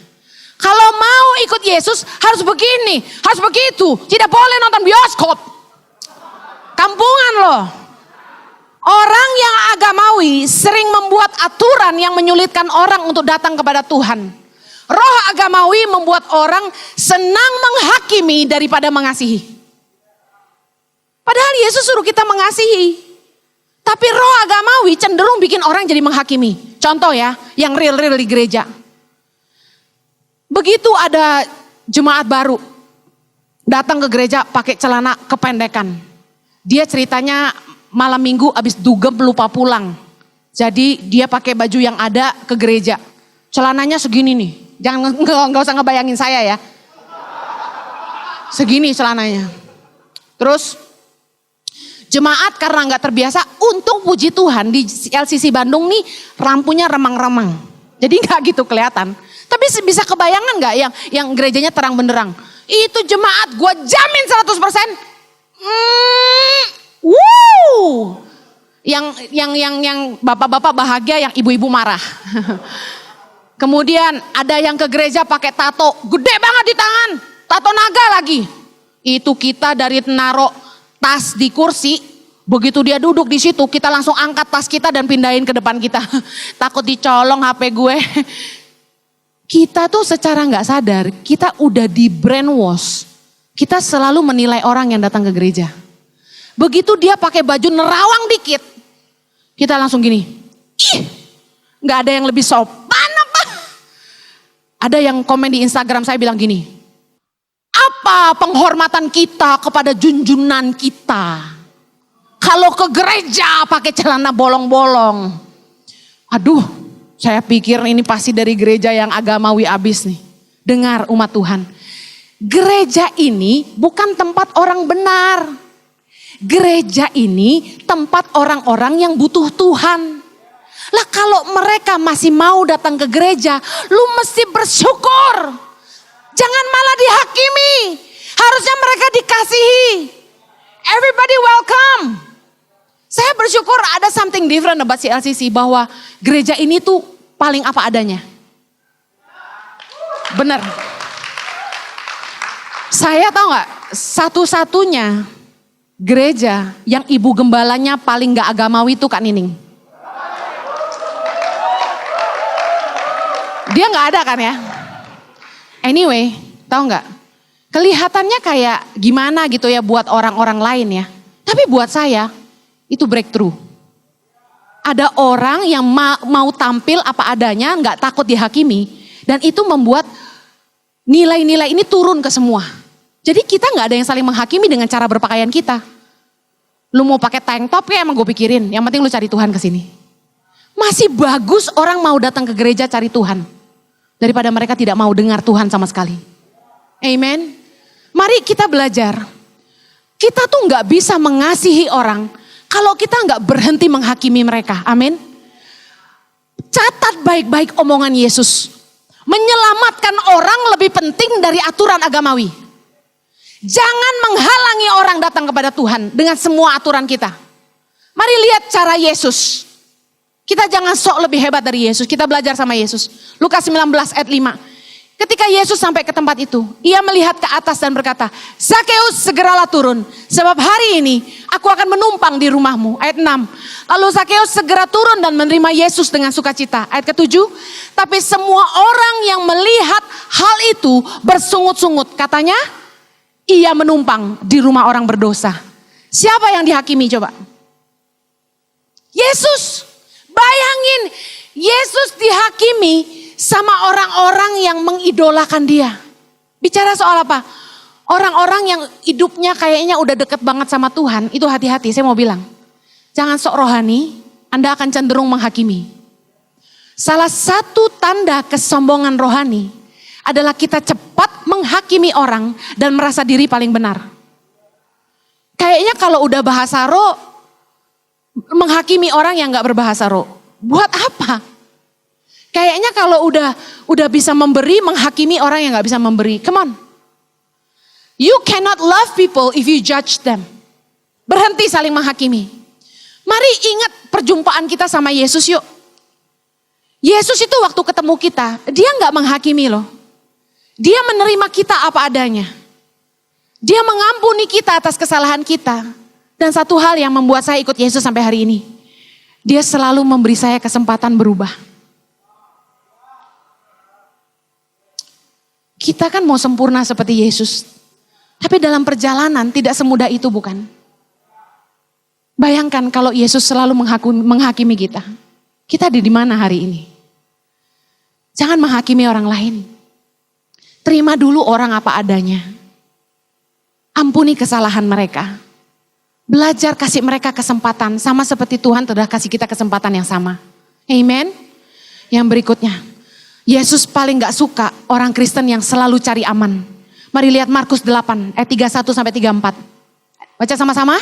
Kalau mau ikut Yesus harus begini, harus begitu. Tidak boleh nonton bioskop. Kampungan loh. Orang yang agamawi sering membuat aturan yang menyulitkan orang untuk datang kepada Tuhan. Roh agamawi membuat orang senang menghakimi daripada mengasihi. Padahal Yesus suruh kita mengasihi. Tapi roh agamawi cenderung bikin orang jadi menghakimi. Contoh ya, yang real-real di gereja. Begitu ada jemaat baru datang ke gereja pakai celana kependekan. Dia ceritanya malam minggu abis dugem lupa pulang. Jadi dia pakai baju yang ada ke gereja. Celananya segini nih. Jangan nggak usah ngebayangin saya ya. Segini celananya. Terus jemaat karena nggak terbiasa, untung puji Tuhan di LCC Bandung nih lampunya remang-remang. Jadi nggak gitu kelihatan. Tapi bisa kebayangan nggak yang gerejanya terang benderang? Itu jemaat gue jamin 100%. Yang bapak-bapak bahagia, yang ibu-ibu marah. Kemudian ada yang ke gereja pakai tato gede banget di tangan, tato naga lagi. Itu kita dari naruh tas di kursi, begitu dia duduk di situ kita langsung angkat tas kita dan pindahin ke depan kita. Takut dicolong HP gue. Kita tuh secara nggak sadar, kita udah di brainwash. Kita selalu menilai orang yang datang ke gereja. Begitu dia pakai baju nerawang dikit, kita langsung gini, ih, nggak ada yang lebih sopan apa? Ada yang komen di Instagram saya bilang gini, apa penghormatan kita kepada junjunan kita? Kalau ke gereja pakai celana bolong-bolong, aduh. Saya pikir ini pasti dari gereja yang agamawi abis nih. Dengar umat Tuhan. Gereja ini bukan tempat orang benar. Gereja ini tempat orang-orang yang butuh Tuhan. Lah kalau mereka masih mau datang ke gereja, lu mesti bersyukur. Jangan malah dihakimi. Harusnya mereka dikasihi. Everybody welcome. Saya bersyukur ada something different about CLCC, bahwa gereja ini tuh paling apa adanya. Bener. Saya tahu nggak, satu-satunya gereja yang ibu gembalanya paling nggak agamawi itu Kak Nining. Dia nggak ada kan ya. Anyway, tahu nggak? Kelihatannya kayak gimana gitu ya buat orang-orang lain ya. Tapi buat saya itu breakthrough. Ada orang yang mau tampil apa adanya, nggak takut dihakimi, dan itu membuat nilai-nilai ini turun ke semua. Jadi kita nggak ada yang saling menghakimi dengan cara berpakaian kita. Lu mau pakai tank top ya emang gue pikirin, yang penting lu cari Tuhan ke sini. Masih bagus orang mau datang ke gereja cari Tuhan daripada mereka tidak mau dengar Tuhan sama sekali. Amen. Mari kita belajar. Kita tuh nggak bisa mengasihi orang Kalau kita nggak berhenti menghakimi mereka, amin. Catat baik-baik omongan Yesus. Menyelamatkan orang lebih penting dari aturan agamawi. Jangan menghalangi orang datang kepada Tuhan dengan semua aturan kita. Mari lihat cara Yesus. Kita jangan sok lebih hebat dari Yesus. Kita belajar sama Yesus. Lukas 19 ayat 5. Ketika Yesus sampai ke tempat itu, ia melihat ke atas dan berkata, Zakeus segeralah turun, sebab hari ini aku akan menumpang di rumahmu. Ayat 6. Lalu Zakeus segera turun dan menerima Yesus dengan sukacita. Ayat ke-7. Tapi semua orang yang melihat hal itu bersungut-sungut. Katanya, ia menumpang di rumah orang berdosa. Siapa yang dihakimi coba? Yesus. Bayangin, Yesus dihakimi sama orang-orang yang mengidolakan dia. Bicara soal apa? Orang-orang yang hidupnya kayaknya udah deket banget sama Tuhan. Itu hati-hati, saya mau bilang. Jangan sok rohani, Anda akan cenderung menghakimi. Salah satu tanda kesombongan rohani adalah kita cepat menghakimi orang dan merasa diri paling benar. Kayaknya kalau udah bahasa roh, menghakimi orang yang gak berbahasa roh. Buat apa? Kayaknya kalau udah bisa memberi, menghakimi orang yang gak bisa memberi. Come on. You cannot love people if you judge them. Berhenti saling menghakimi. Mari ingat perjumpaan kita sama Yesus yuk. Yesus itu waktu ketemu kita, dia gak menghakimi loh. Dia menerima kita apa adanya. Dia mengampuni kita atas kesalahan kita. Dan satu hal yang membuat saya ikut Yesus sampai hari ini. Dia selalu memberi saya kesempatan berubah. Kita kan mau sempurna seperti Yesus. Tapi dalam perjalanan tidak semudah itu bukan? Bayangkan kalau Yesus selalu menghakimi kita. Kita ada di mana hari ini? Jangan menghakimi orang lain. Terima dulu orang apa adanya. Ampuni kesalahan mereka. Belajar kasih mereka kesempatan. Sama seperti Tuhan telah kasih kita kesempatan yang sama. Amen. Yang berikutnya. Yesus paling gak suka orang Kristen yang selalu cari aman. Mari lihat Markus 8 ayat 31 sampai 34. Baca sama-sama.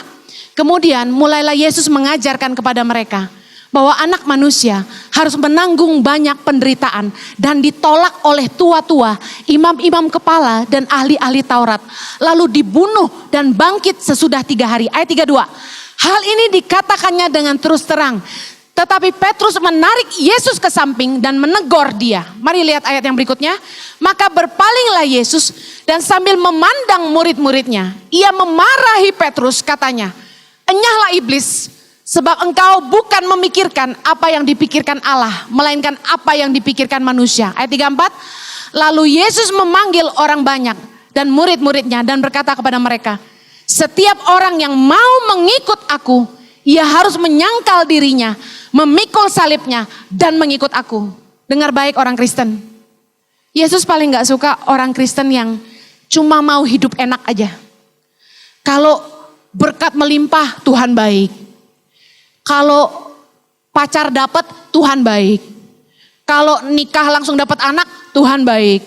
Kemudian mulailah Yesus mengajarkan kepada mereka bahwa anak manusia harus menanggung banyak penderitaan dan ditolak oleh tua-tua, imam-imam kepala dan ahli-ahli Taurat. Lalu dibunuh dan bangkit sesudah 3 hari. Ayat 32. Hal ini dikatakannya dengan terus terang. Tetapi Petrus menarik Yesus ke samping dan menegur dia. Mari lihat ayat yang berikutnya. Maka berpalinglah Yesus dan sambil memandang murid-muridnya. Ia memarahi Petrus katanya, enyahlah iblis, sebab engkau bukan memikirkan apa yang dipikirkan Allah, melainkan apa yang dipikirkan manusia. Ayat 34. Lalu Yesus memanggil orang banyak dan murid-muridnya dan berkata kepada mereka, setiap orang yang mau mengikut aku, ia harus menyangkal dirinya, memikul salibnya, dan mengikut aku. Dengar baik orang Kristen. Yesus paling gak suka orang Kristen yang cuma mau hidup enak aja. Kalau berkat melimpah, Tuhan baik. Kalau pacar dapat, Tuhan baik. Kalau nikah langsung dapat anak, Tuhan baik.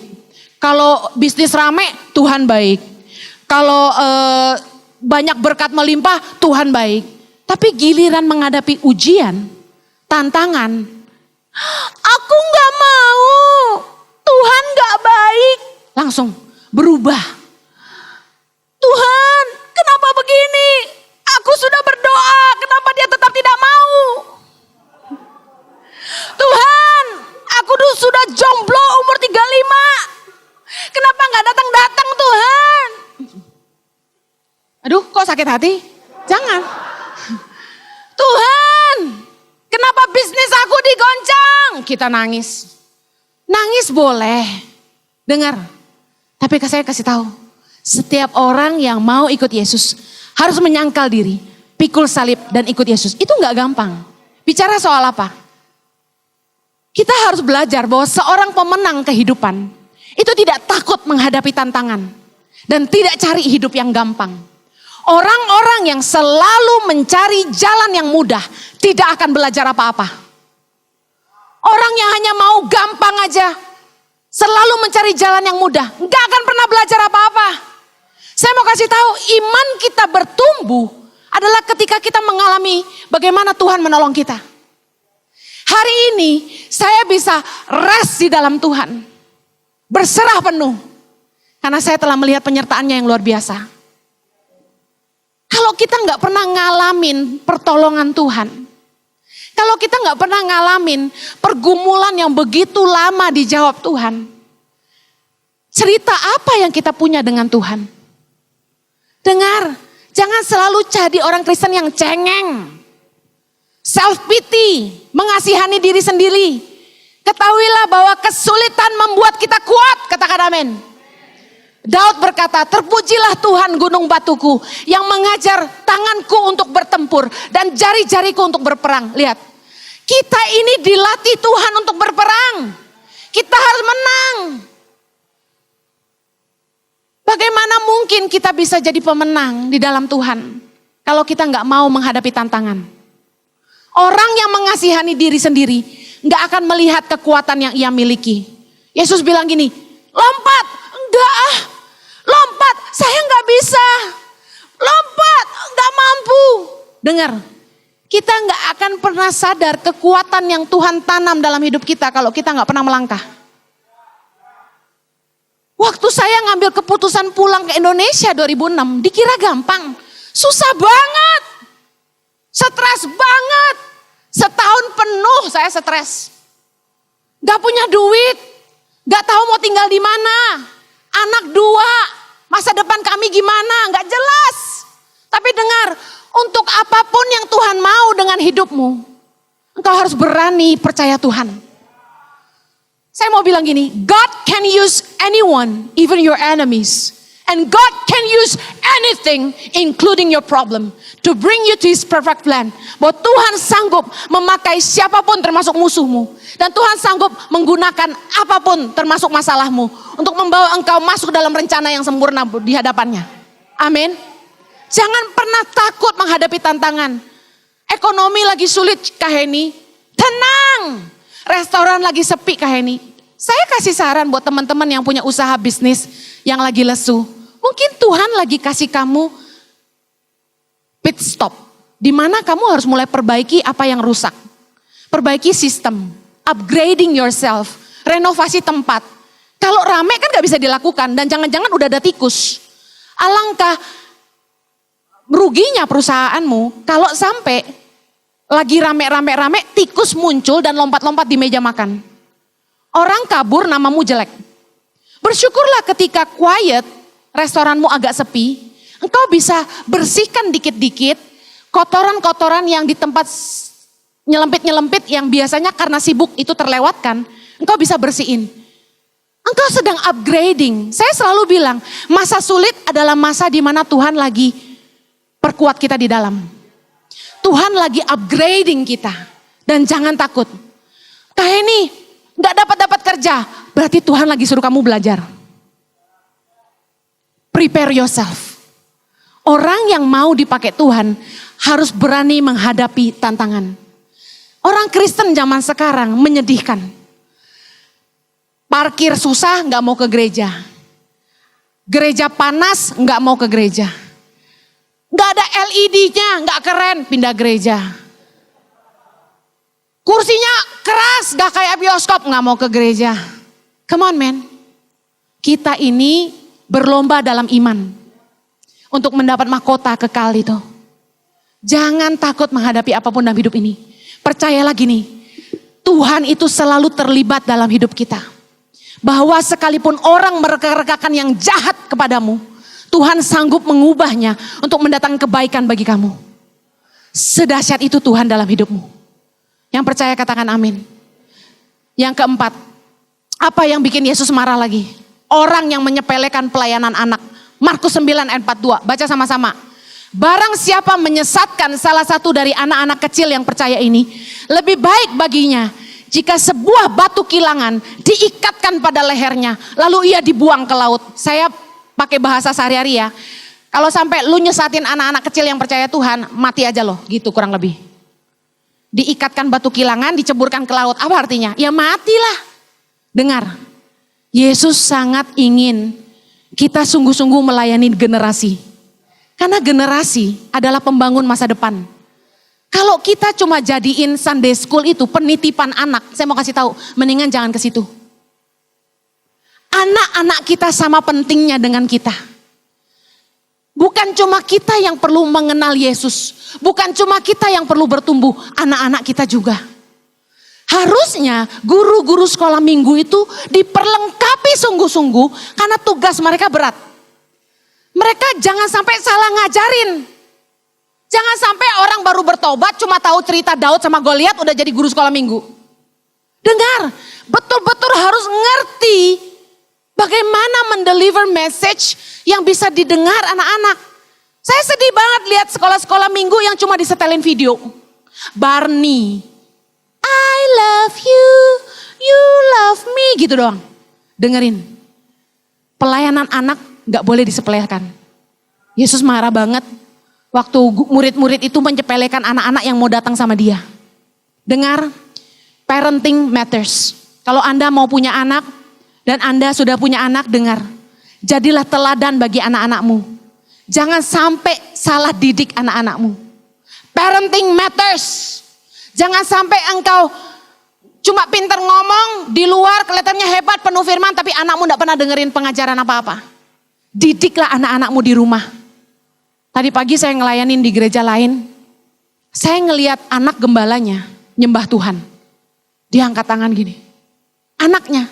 Kalau bisnis rame, Tuhan baik. Kalau banyak berkat melimpah, Tuhan baik. Tapi giliran menghadapi ujian, tantangan, aku gak mau, Tuhan gak baik. Langsung berubah. Tuhan, kenapa begini? Aku sudah berdoa, kenapa dia tetap tidak mau? Tuhan, aku sudah jomblo umur 35. Kenapa gak datang-datang Tuhan? Aduh, kok sakit hati? Jangan. Tuhan, kenapa bisnis aku digoncang? Kita nangis. Nangis boleh. Dengar. Tapi saya kasih tahu. Setiap orang yang mau ikut Yesus harus menyangkal diri, pikul salib dan ikut Yesus. Itu gak gampang. Bicara soal apa? Kita harus belajar bahwa seorang pemenang kehidupan itu tidak takut menghadapi tantangan dan tidak cari hidup yang gampang. Orang-orang yang selalu mencari jalan yang mudah tidak akan belajar apa-apa. Orang yang hanya mau gampang aja, selalu mencari jalan yang mudah, gak akan pernah belajar apa-apa. Saya mau kasih tahu, iman kita bertumbuh adalah ketika kita mengalami bagaimana Tuhan menolong kita. Hari ini saya bisa rest di dalam Tuhan. Berserah penuh. Karena saya telah melihat penyertaannya yang luar biasa. Kalau kita nggak pernah ngalamin pertolongan Tuhan. Kalau kita nggak pernah ngalamin pergumulan yang begitu lama dijawab Tuhan. Cerita apa yang kita punya dengan Tuhan? Dengar, jangan selalu jadi orang Kristen yang cengeng. Self pity, mengasihani diri sendiri. Ketahuilah bahwa kesulitan membuat kita kuat, katakan amin. Daud berkata, terpujilah Tuhan gunung batuku yang mengajar tanganku untuk bertempur dan jari-jariku untuk berperang. Lihat, kita ini dilatih Tuhan untuk berperang. Kita harus menang. Bagaimana mungkin kita bisa jadi pemenang di dalam Tuhan kalau kita nggak mau menghadapi tantangan? Orang yang mengasihani diri sendiri nggak akan melihat kekuatan yang ia miliki. Yesus bilang gini, lompat, enggak ah. Lompat, saya nggak bisa. Lompat, nggak mampu. Dengar, kita nggak akan pernah sadar kekuatan yang Tuhan tanam dalam hidup kita kalau kita nggak pernah melangkah. Waktu saya ngambil keputusan pulang ke Indonesia 2006, dikira gampang. Susah banget. Stres banget. Setahun penuh saya stres. Gak punya duit. Gak tahu mau tinggal di mana. Anak 2, masa depan kami gimana, gak jelas. Tapi dengar, untuk apapun yang Tuhan mau dengan hidupmu, engkau harus berani percaya Tuhan. Saya mau bilang gini, God can use anyone, even your enemies. And God can use anything, including your problem, to bring you to His perfect plan. Bahwa Tuhan sanggup memakai siapapun termasuk musuhmu. Dan Tuhan sanggup menggunakan apapun termasuk masalahmu. Untuk membawa engkau masuk dalam rencana yang sempurna di hadapannya. Amin. Jangan pernah takut menghadapi tantangan. Ekonomi lagi sulit Kak Heni. Tenang. Restoran lagi sepi Kak Heni. Saya kasih saran buat teman-teman yang punya usaha bisnis yang lagi lesu. Mungkin Tuhan lagi kasih kamu pit stop. Di mana kamu harus mulai perbaiki apa yang rusak. Perbaiki sistem. Upgrading yourself. Renovasi tempat. Kalau rame kan gak bisa dilakukan. Dan jangan-jangan udah ada tikus. Alangkah ruginya perusahaanmu kalau sampai lagi rame-rame tikus muncul dan lompat-lompat di meja makan. Orang kabur, namamu jelek. Bersyukurlah ketika quiet, restoranmu agak sepi, engkau bisa bersihkan dikit-dikit kotoran-kotoran yang di tempat nyelempit-nyelempit yang biasanya karena sibuk itu terlewatkan, engkau bisa bersihin. Engkau sedang upgrading. Saya selalu bilang, masa sulit adalah masa di mana Tuhan lagi perkuat kita di dalam. Tuhan lagi upgrading kita. Dan jangan takut. Kak Heni, gak dapat kerja, berarti Tuhan lagi suruh kamu belajar. Prepare yourself. Orang yang mau dipakai Tuhan harus berani menghadapi tantangan. Orang Kristen zaman sekarang menyedihkan. Parkir susah gak mau ke gereja. Gereja panas gak mau ke gereja. Gak ada LED-nya, gak keren, pindah gereja. Kursinya keras, gak kayak bioskop, gak mau ke gereja. Come on man. Kita ini berlomba dalam iman. Untuk mendapat mahkota kekal itu. Jangan takut menghadapi apapun dalam hidup ini. Percayalah gini, Tuhan itu selalu terlibat dalam hidup kita. Bahwa sekalipun orang mereka-rekakan yang jahat kepadamu, Tuhan sanggup mengubahnya untuk mendatangkan kebaikan bagi kamu. Sedahsyat itu Tuhan dalam hidupmu. Yang percaya katakan amin. Yang keempat, apa yang bikin Yesus marah lagi? Orang yang menyepelekan pelayanan anak. Markus 9 ayat 42, baca sama-sama. Barang siapa menyesatkan salah satu dari anak-anak kecil yang percaya ini, lebih baik baginya jika sebuah batu kilangan diikatkan pada lehernya, lalu ia dibuang ke laut. Saya pakai bahasa sehari-hari ya. Kalau sampai lu nyesatin anak-anak kecil yang percaya Tuhan, mati aja loh, gitu kurang lebih. Diikatkan batu kilangan, diceburkan ke laut. Apa artinya? Ya matilah. Dengar, Yesus sangat ingin kita sungguh-sungguh melayani generasi. Karena generasi adalah pembangun masa depan. Kalau kita cuma jadiin Sunday School itu penitipan anak, saya mau kasih tahu, mendingan jangan ke situ. Anak-anak kita sama pentingnya dengan kita. Bukan cuma kita yang perlu mengenal Yesus. Bukan cuma kita yang perlu bertumbuh, anak-anak kita juga. Harusnya guru-guru sekolah minggu itu diperlengkapi sungguh-sungguh karena tugas mereka berat. Mereka jangan sampai salah ngajarin. Jangan sampai orang baru bertobat cuma tahu cerita Daud sama Goliat udah jadi guru sekolah minggu. Dengar, betul-betul harus ngerti bagaimana mendeliver message yang bisa didengar anak-anak. Saya sedih banget lihat sekolah-sekolah minggu yang cuma disetelin video. Barney, I love you, you love me, gitu doang. Dengerin, pelayanan anak gak boleh disepelekan. Yesus marah banget waktu murid-murid itu menyepelekan anak-anak yang mau datang sama dia. Dengar, parenting matters. Kalau Anda mau punya anak dan Anda sudah punya anak, dengar. Jadilah teladan bagi anak-anakmu. Jangan sampai salah didik anak-anakmu. Parenting matters. Jangan sampai engkau cuma pinter ngomong, di luar kelihatannya hebat, penuh firman, tapi anakmu gak pernah dengerin pengajaran apa-apa. Didiklah anak-anakmu di rumah. Tadi pagi saya ngelayanin di gereja lain, saya ngelihat anak gembalanya nyembah Tuhan. Dia angkat tangan gini, anaknya.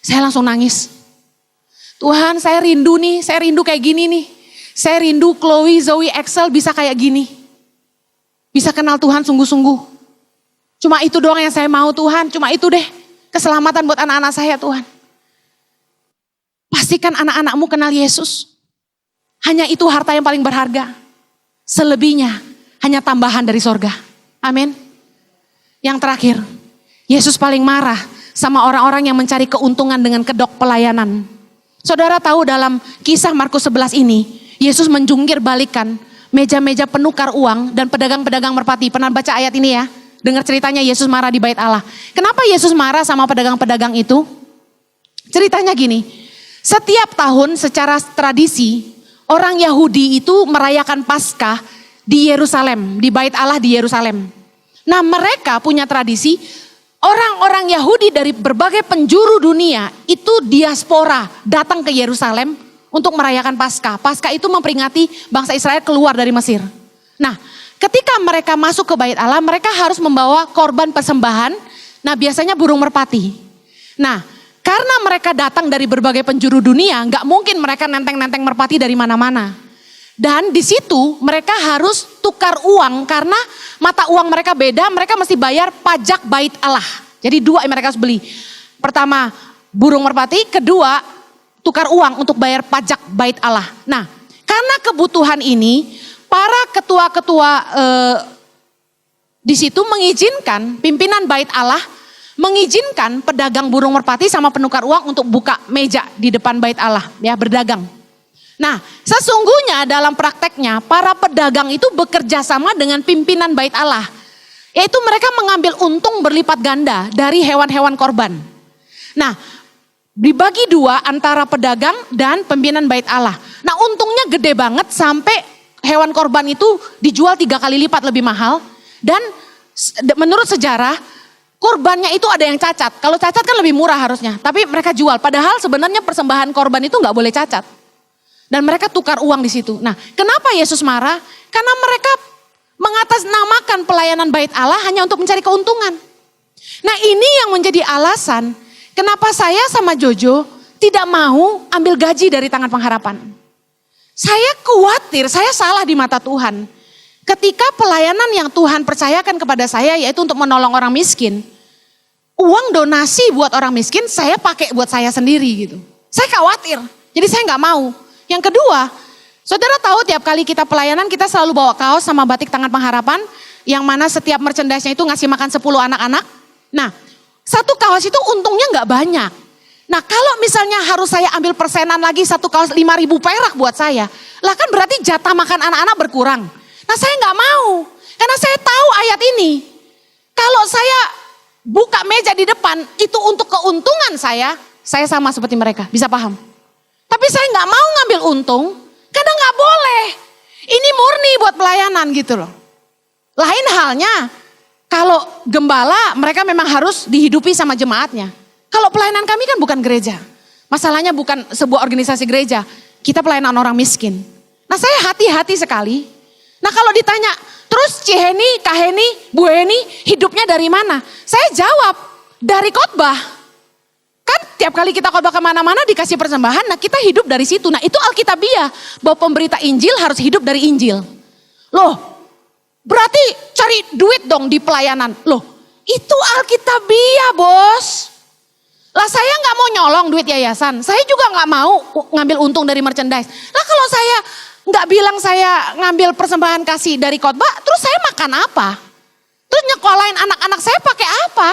Saya langsung nangis. Tuhan, saya rindu nih, saya rindu kayak gini nih. Saya rindu Chloe, Zoe, Axel bisa kayak gini. Bisa kenal Tuhan sungguh-sungguh. Cuma itu doang yang saya mau Tuhan, cuma itu deh. Keselamatan buat anak-anak saya Tuhan. Pastikan anak-anakmu kenal Yesus. Hanya itu harta yang paling berharga. Selebihnya hanya tambahan dari sorga. Amin. Yang terakhir, Yesus paling marah sama orang-orang yang mencari keuntungan dengan kedok pelayanan. Saudara tahu dalam kisah Markus 11 ini, Yesus menjungkir balikan meja-meja penukar uang dan pedagang-pedagang merpati. Pernah baca ayat ini ya? Dengar ceritanya Yesus marah di bait Allah. Kenapa Yesus marah sama pedagang-pedagang itu? Ceritanya gini, setiap tahun secara tradisi, orang Yahudi itu merayakan Paskah di Yerusalem, di bait Allah di Yerusalem. Nah mereka punya tradisi, orang-orang Yahudi dari berbagai penjuru dunia itu diaspora datang ke Yerusalem untuk merayakan Paskah. Paskah itu memperingati bangsa Israel keluar dari Mesir. Nah ketika mereka masuk ke bait Allah, mereka harus membawa korban persembahan, nah biasanya burung merpati. Nah karena mereka datang dari berbagai penjuru dunia, nggak mungkin mereka nenteng-nenteng merpati dari mana-mana. Dan di situ mereka harus tukar uang karena mata uang mereka beda, mereka mesti bayar pajak bait Allah. Jadi dua yang mereka harus beli. Pertama burung merpati, kedua tukar uang untuk bayar pajak bait Allah. Nah karena kebutuhan ini, para ketua-ketua di situ mengizinkan pimpinan bait Allah, mengizinkan pedagang burung merpati sama penukar uang untuk buka meja di depan bait Allah, ya berdagang. Nah, sesungguhnya dalam prakteknya para pedagang itu bekerja sama dengan pimpinan bait Allah. Yaitu mereka mengambil untung berlipat ganda dari hewan-hewan korban. Nah, dibagi dua antara pedagang dan pimpinan bait Allah. Nah, untungnya gede banget sampai hewan korban itu dijual 3 kali lipat lebih mahal. Dan menurut sejarah, korbannya itu ada yang cacat. Kalau cacat kan lebih murah harusnya. Tapi mereka jual. Padahal sebenarnya persembahan korban itu nggak boleh cacat. Dan mereka tukar uang di situ. Nah, kenapa Yesus marah? Karena mereka mengatasnamakan pelayanan bait Allah hanya untuk mencari keuntungan. Nah, ini yang menjadi alasan kenapa saya sama Jojo tidak mau ambil gaji dari Tangan Pengharapan. Saya khawatir, saya salah di mata Tuhan. Ketika pelayanan yang Tuhan percayakan kepada saya yaitu untuk menolong orang miskin, uang donasi buat orang miskin saya pakai buat saya sendiri gitu. Saya khawatir, jadi saya nggak mau. Yang kedua, saudara tahu tiap kali kita pelayanan kita selalu bawa kaos sama batik Tangan Pengharapan, yang mana setiap merchandise-nya itu ngasih makan 10 anak-anak. Nah, satu kaos itu untungnya nggak banyak. Nah kalau misalnya harus saya ambil persenan lagi satu kaos 5.000 perak buat saya, lah kan berarti jatah makan anak-anak berkurang. Nah saya nggak mau, karena saya tahu ayat ini. Kalau saya buka meja di depan, itu untuk keuntungan saya sama seperti mereka, bisa paham. Tapi saya nggak mau ngambil untung, Karena nggak boleh. Ini murni buat pelayanan gitu loh. Lain halnya kalau gembala mereka memang harus dihidupi sama jemaatnya. Kalau pelayanan kami kan bukan gereja. Masalahnya bukan sebuah organisasi gereja. Kita pelayanan orang miskin. Nah saya hati-hati sekali. Nah kalau ditanya, terus Ciheni, Kaheni, Bu Heni hidupnya dari mana? Saya jawab, dari khotbah. Kan tiap kali kita khotbah kemana-mana dikasih persembahan, nah kita hidup dari situ. Nah itu Alkitabiah, bahwa pemberita Injil harus hidup dari Injil. Loh, berarti cari duit dong di pelayanan. Loh, itu Alkitabiah bos. Lah saya nggak mau nyolong duit yayasan, saya juga nggak mau ngambil untung dari merchandise. Lah kalau saya nggak bilang saya ngambil persembahan kasih dari khotbah, terus saya makan apa? Terus nyekolahin anak-anak saya pakai apa?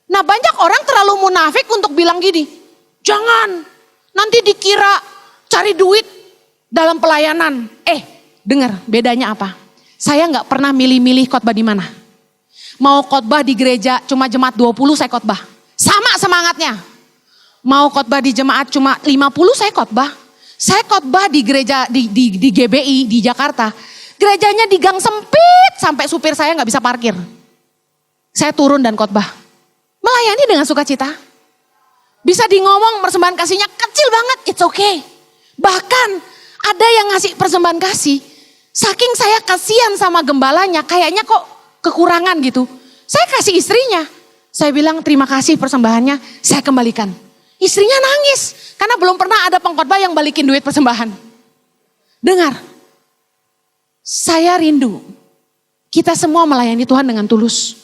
Nah banyak orang terlalu munafik untuk bilang gini, jangan nanti dikira cari duit dalam pelayanan. Dengar bedanya apa? Saya nggak pernah milih-milih khotbah di mana. Mau khotbah di gereja cuma jemaat 20 saya khotbah. Sama semangatnya. Mau khotbah di jemaat cuma 50 saya khotbah. Saya khotbah di gereja di GBI di Jakarta. Gerejanya di gang sempit sampai supir saya nggak bisa parkir. Saya turun dan khotbah. Melayani dengan sukacita. Bisa di ngomong persembahan kasihnya kecil banget, it's okay. Bahkan ada yang ngasih persembahan kasih. Saking saya kasihan sama gembalanya, kayaknya kok kekurangan gitu. Saya kasih istrinya. Saya bilang terima kasih persembahannya, saya kembalikan. Istrinya nangis karena belum pernah ada pengkhotbah yang balikin duit persembahan. Dengar, saya rindu kita semua melayani Tuhan dengan tulus.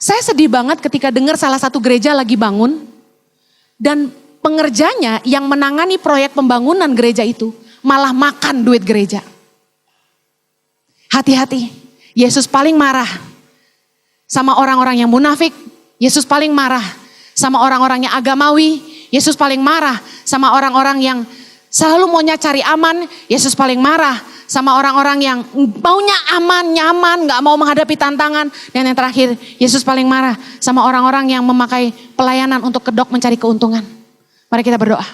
Saya sedih banget ketika dengar salah satu gereja lagi bangun dan pengerjanya yang menangani proyek pembangunan gereja itu malah makan duit gereja. Hati-hati, Yesus paling marah sama orang-orang yang munafik, Yesus paling marah sama orang-orang yang agamawi, Yesus paling marah sama orang-orang yang selalu maunya cari aman, Yesus paling marah sama orang-orang yang maunya aman, nyaman, gak mau menghadapi tantangan. Dan yang terakhir, Yesus paling marah sama orang-orang yang memakai pelayanan untuk kedok mencari keuntungan. Mari kita berdoa.